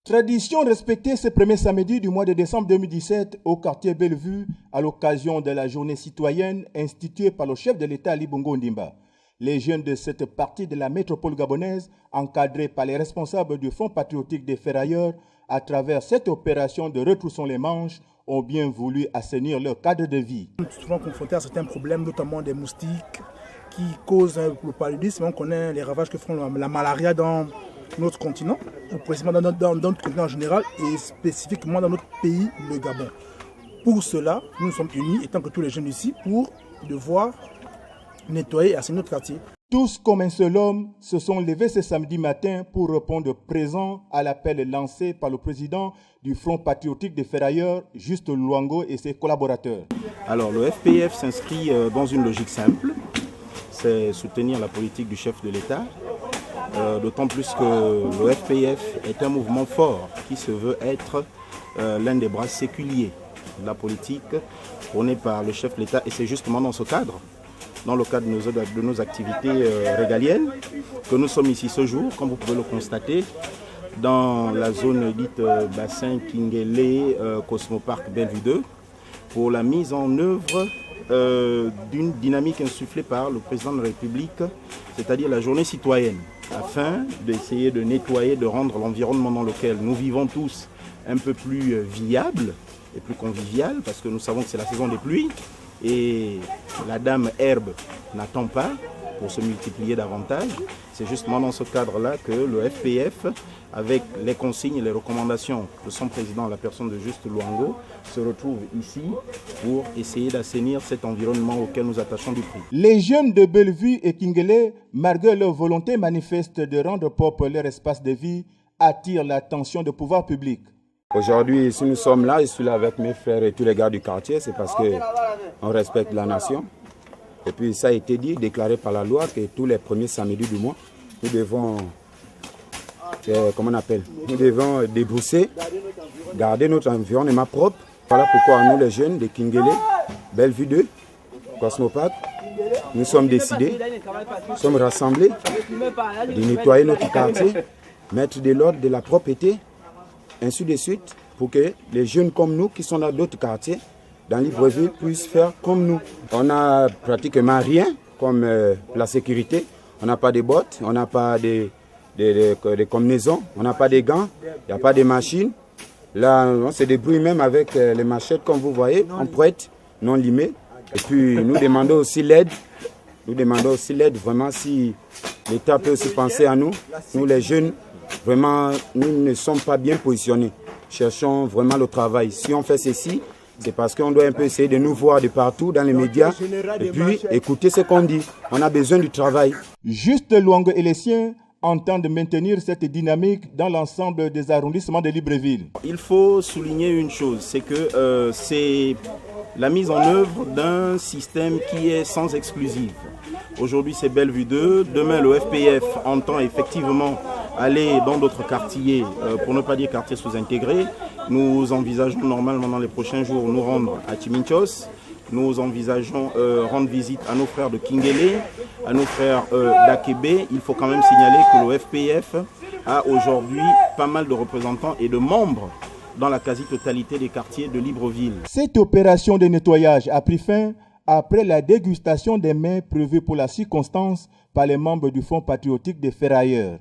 Tradition respectée ce premier samedi du mois de décembre 2017 au quartier Bellevue à l'occasion de la journée citoyenne instituée par le chef de l'État Ali Bongo Ondimba. Les jeunes de cette partie de la métropole gabonaise, encadrés par les responsables du Front patriotique des ferrailleurs, à travers cette opération de retroussons les manches, ont bien voulu assainir leur cadre de vie. Nous sommes souvent confrontés à certains problèmes, notamment des moustiques qui causent le paludisme. On connaît les ravages que font la malaria dans notre continent, ou précisément dans notre continent en général, et spécifiquement dans notre pays, le Gabon. Pour cela, nous sommes unis, étant que tous les jeunes ici, pour devoir nettoyer et assainir notre quartier. Tous comme un seul homme se sont levés ce samedi matin pour répondre présent à l'appel lancé par le président du Front patriotique des ferrailleurs, Juste Luango, et ses collaborateurs. Alors le FPF s'inscrit dans une logique simple, c'est soutenir la politique du chef de l'État, d'autant plus que le FPF est un mouvement fort qui se veut être l'un des bras séculiers de la politique prônée par le chef de l'État, et c'est justement dans ce cadre, dans le cadre de nos activités régaliennes, que nous sommes ici ce jour, comme vous pouvez le constater, dans la zone dite bassin Kinguélé, Cosmopark Bellevue 2, pour la mise en œuvre d'une dynamique insufflée par le président de la République, c'est-à-dire la journée citoyenne, afin d'essayer de nettoyer, de rendre l'environnement dans lequel nous vivons tous un peu plus viable et plus convivial, parce que nous savons que c'est la saison des pluies, et la dame herbe n'attend pas pour se multiplier davantage. C'est justement dans ce cadre-là que le FPF, avec les consignes et les recommandations de son président, la personne de Juste Luango, se retrouve ici pour essayer d'assainir cet environnement auquel nous attachons du prix. Les jeunes de Bellevue et Kinguélé, malgré leur volonté manifeste de rendre propre leur espace de vie, attirent l'attention des pouvoirs publics. Aujourd'hui, si nous sommes là, je suis là avec mes frères et tous les gars du quartier, c'est parce qu'on respecte la nation. Et puis ça a été dit, déclaré par la loi, que tous les premiers samedis du mois, nous devons, nous devons débrousser, garder notre environnement propre. Voilà pourquoi nous les jeunes de Kinguélé, Bellevue 2, Cosmopark, nous sommes décidés, nous sommes rassemblés de nettoyer notre quartier, mettre de l'ordre, de la propreté, ainsi de suite, pour que les jeunes comme nous qui sont dans d'autres quartiers, dans Libreville, puissent faire comme nous. On n'a pratiquement rien comme la sécurité. On n'a pas de bottes, on n'a pas de combinaisons, on n'a pas de gants, il n'y a pas de machines. Là, on se débrouille même avec les machettes, comme vous voyez, en prête, non limées. Et puis, nous demandons aussi l'aide. Nous demandons aussi l'aide, vraiment, si l'État peut aussi penser à nous, nous les jeunes. Vraiment, nous ne sommes pas bien positionnés. Cherchons vraiment le travail. Si on fait ceci, c'est parce qu'on doit un peu essayer de nous voir de partout dans les médias et puis écouter ce qu'on dit. On a besoin du travail. Juste Luango et les siens entendent maintenir cette dynamique dans l'ensemble des arrondissements de Libreville. Il faut souligner une chose, c'est que c'est la mise en œuvre d'un système qui est sans exclusive. Aujourd'hui, c'est Bellevue 2. Demain, le FPF entend effectivement aller dans d'autres quartiers, pour ne pas dire quartiers sous-intégrés. Nous envisageons normalement dans les prochains jours nous rendre à Timinchos. Nous envisageons rendre visite à nos frères de Kinguélé, à nos frères d'Akébé. Il faut quand même signaler que le FPF a aujourd'hui pas mal de représentants et de membres dans la quasi-totalité des quartiers de Libreville. Cette opération de nettoyage a pris fin après la dégustation des mets prévus pour la circonstance par les membres du Front patriotique des ferrailleurs.